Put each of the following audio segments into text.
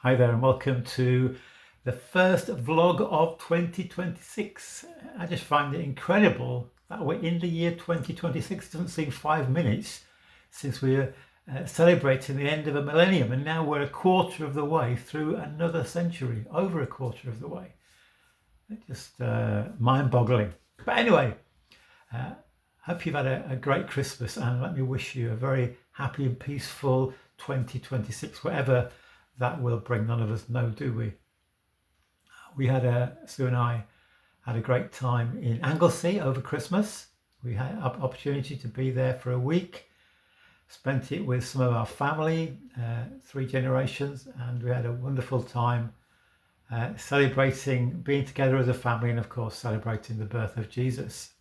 Hi there and welcome to the first vlog of 2026. I just find it incredible that we're in the year 2026. It doesn't seem 5 minutes since we were celebrating the end of a millennium, and now we're a quarter of the way through another century, over a quarter of the way. It's just mind-boggling. But anyway, hope you've had a great Christmas, and let me wish you a very happy and peaceful 2026, whatever that will bring. None of us know, do we? Sue and I had a great time in Anglesey over Christmas. We had an opportunity to be there for a week, spent it with some of our family, 3 generations, and we had a wonderful time celebrating being together as a family, and of course celebrating the birth of Jesus.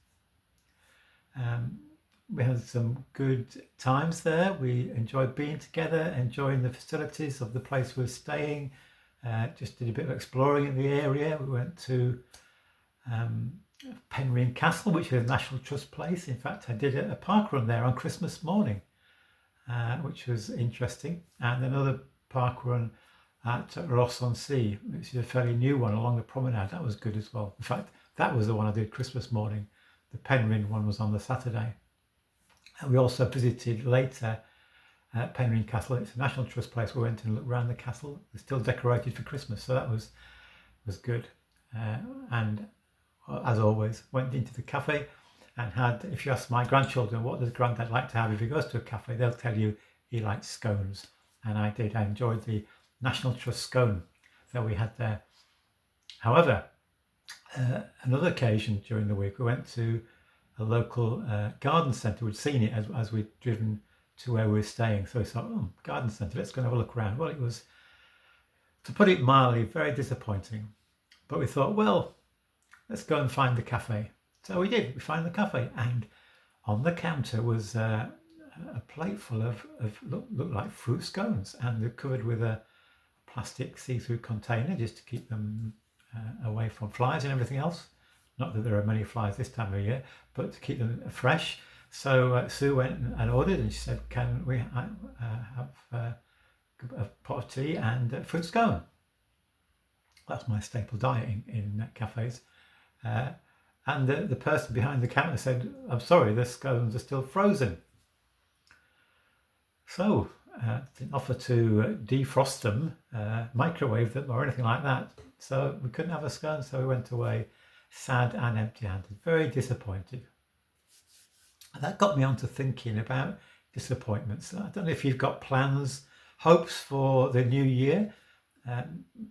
We had some good times there. We enjoyed being together, enjoying the facilities of the place we were staying. Just did a bit of exploring in the area. We went to Penrhyn Castle, which is a National Trust place. In fact, I did a park run there on Christmas morning, which was interesting. And another park run at Ross-on-Sea, which is a fairly new one along the promenade. That was good as well. In fact, that was the one I did Christmas morning. The Penrhyn one was on the Saturday. And we also visited later Penrhyn Castle. It's a National Trust place. We went and looked around the castle. It's still decorated for Christmas, so that was good. And as always, went into the cafe and had, if you ask my grandchildren what does Grandad like to have if he goes to a cafe, they'll tell you he likes scones. And I did. I enjoyed the National Trust scone that we had there. However, another occasion during the week, we went to a local garden centre. We'd seen it as we'd driven to where we were staying. So we thought, garden centre, let's go and have a look around. Well, it was, to put it mildly, very disappointing. But we thought, well, let's go and find the cafe. So we did. We found the cafe, and on the counter was a plate full of looked like fruit scones, and they're covered with a plastic see-through container just to keep them away from flies and everything else. Not that there are many flies this time of year, but to keep them fresh. So Sue went and ordered, and she said, can we have a pot of tea and a fruit scone? That's my staple diet in cafes. And the person behind the counter said, I'm sorry, the scones are still frozen. So didn't offer to defrost them, microwave them or anything like that. So we couldn't have a scone, so we went away sad and empty-handed, very disappointed. And that got me on to thinking about disappointments. I don't know if you've got plans, hopes for the new year.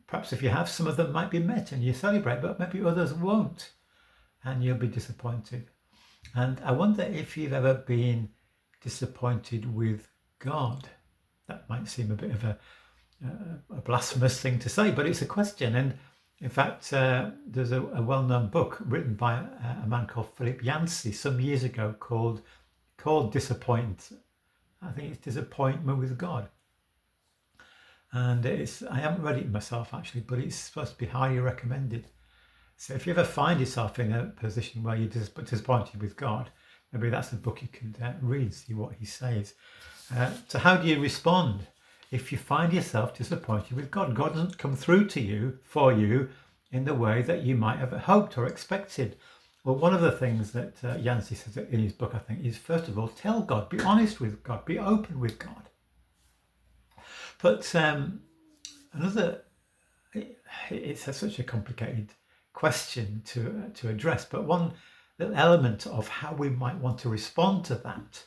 Perhaps if you have, some of them might be met and you celebrate, but maybe others won't, and you'll be disappointed. And I wonder if you've ever been disappointed with God. That might seem a bit of a blasphemous thing to say, but it's a question. And in fact, there's a well-known book written by a man called Philip Yancey some years ago called Disappoint. I think it's Disappointment with God. And I haven't read it myself actually, but it's supposed to be highly recommended. So if you ever find yourself in a position where you're disappointed with God, maybe that's the book you could read, see what he says. So how do you respond if you find yourself disappointed with God? God doesn't come through to you, for you, in the way that you might have hoped or expected. Well, one of the things that Yancey says in his book, I think, is first of all, tell God, be honest with God, be open with God. But it's such a complicated question to address, but one little element of how we might want to respond to that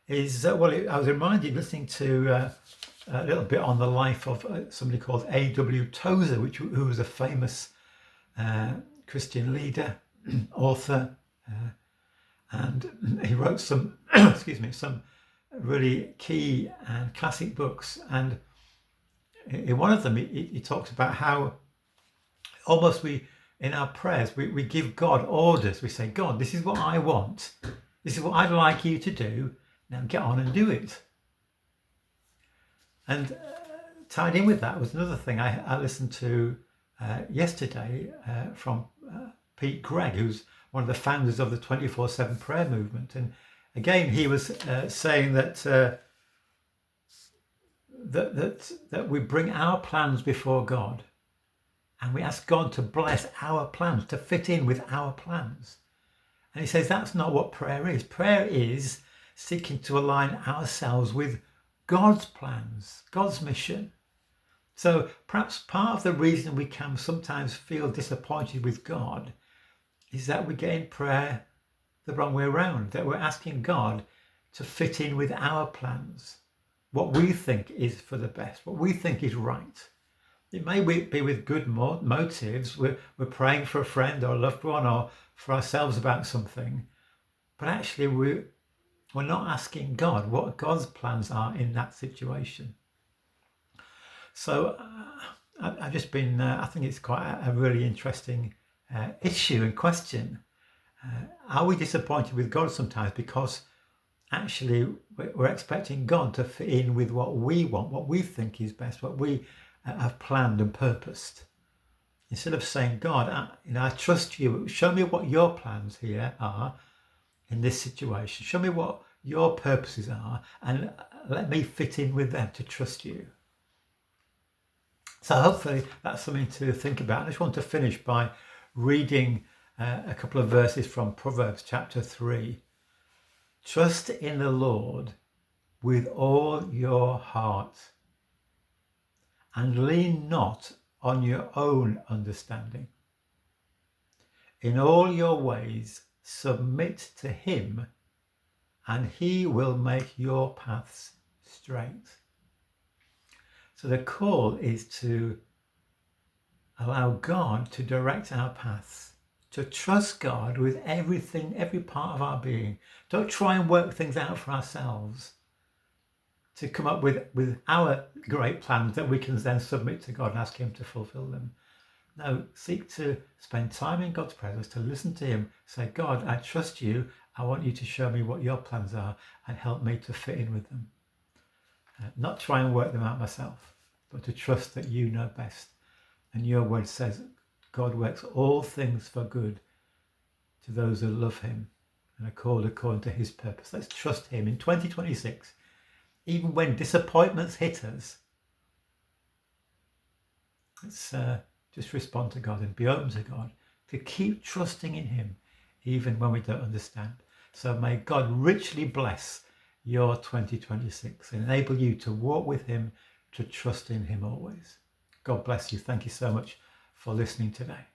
is, I was reminded listening to a little bit on the life of somebody called A.W. Tozer, who was a famous Christian leader, author, and he wrote some, some really key and classic books. And in one of them, he talks about how almost in our prayers, we give God orders. We say, God, this is what I want. This is what I'd like you to do. Now get on and do it. And tied in with that was another thing I listened to yesterday from Pete Greig, who's one of the founders of the 24/7 prayer movement. And again, he was saying that that we bring our plans before God and we ask God to bless our plans, to fit in with our plans. And he says that's not what prayer is. Prayer is seeking to align ourselves with God's plans, God's mission. So perhaps part of the reason we can sometimes feel disappointed with God is that we get in prayer the wrong way around, that we're asking God to fit in with our plans, what we think is for the best, what we think is right. It may be with good motives. We're praying for a friend or a loved one or for ourselves about something, but actually we're not asking God what God's plans are in that situation. So I've just been, I think it's quite a really interesting issue and question. Are we disappointed with God sometimes because actually we're expecting God to fit in with what we want, what we think is best, what we have planned and purposed? Instead of saying, God, I trust you. Show me what your plans here are in this situation. Show me what your purposes are and let me fit in with them to trust you. So hopefully that's something to think about. I just want to finish by reading a couple of verses from Proverbs chapter 3. Trust in the Lord with all your heart and lean not on your own understanding. In all your ways submit to him, and he will make your paths straight. So the call is to allow God to direct our paths, to trust God with everything, every part of our being. Don't try and work things out for ourselves, to come up with our great plans that we can then submit to God and ask him to fulfill them. No, seek to spend time in God's presence, to listen to him, say, God, I trust you. I want you to show me what your plans are and help me to fit in with them. Not try and work them out myself, but to trust that you know best. And your word says God works all things for good to those who love him and are called according to his purpose. Let's trust him in 2026. Even when disappointments hit us, let's just respond to God and be open to God, to keep trusting in him even when we don't understand. So may God richly bless your 2026 and enable you to walk with him, to trust in him always. God bless you. Thank you so much for listening today.